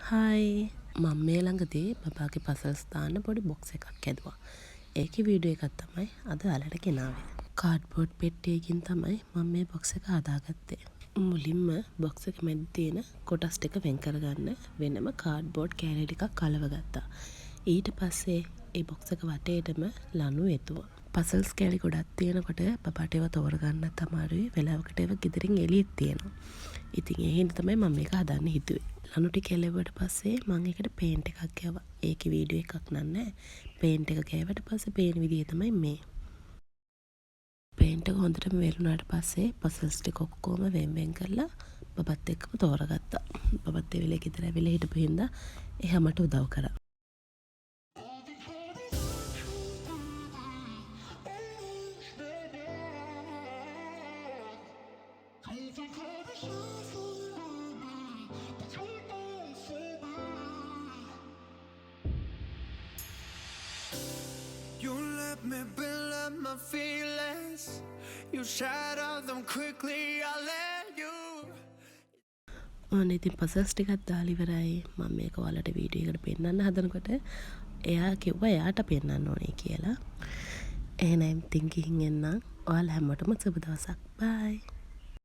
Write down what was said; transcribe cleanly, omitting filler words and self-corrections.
Hi මම මේ ළඟදී බබාගේ පසල්ස් දාන්න පොඩි බොක්ස් එකක් හැදුවා. ඒකේ වීඩියෝ එකක් තමයි අද ඔයාලට ගෙනාවේ. කාඩ්බෝඩ් පෙට්ටියකින් තමයි මම මේ බොක්ස් එක හදාගත්තේ. මුලින්ම බොක්ස් එක මැද තියෙන කොටස් ටික වෙන් කරගන්න වෙනම කාඩ්බෝඩ් කෑලි ටිකක් අලව ගත්තා. ඊට පස්සේ ඒ බොක්ස් එක වටේටම ලණු එතුවා. පසල්ස් කෑලි ගොඩක් තියෙනකොට බබාට ඒවා තෝරගන්නත් අමාරුයි. වෙලාවකට ඒවා ගෙදරින් එළියෙත් තියෙනවා. ඉතින් ඒ හින්දා තමයි මම මේක හදන්න හිතුවේ. ලණු ටික එලෙව්වට පස්සේ මම ඒකට පේන්ට් එකක් ගෑවා. ඒකේ වීඩියෝ එකක් නෑ. පේන්ට් එක ගෑවට පස්සේ පේන විදිය තමයි මේ. පේන්ට් එක හොඳටම වෙරුණාට පස්සේ පසල්ස් ටික ඔක්කොම වෙන් කරලා බබත් එක්කම තෝරගත්තා. බබත් ඒ වෙලේ ගෙදර ඇවිල්ලා හිටපු හින්දා එයා මට උදව් කරා. You let me build up my feelings. You shatter them quickly. I let you. ඕනේ ඉතින් පසල්ස් ටිකක් දාලා ඉවරයි. මම මේක ඔයාලට වීඩියෝ එකකට පෙන්නන්න හදනකොට එයා කිව්වා එයාට පෙන්නන්න ඕනේ කියලා. එහෙනම් ඉතින් ගිහින් එන්නම්. ඔයාලා හැමෝටම සුබ දවසක්. බයි.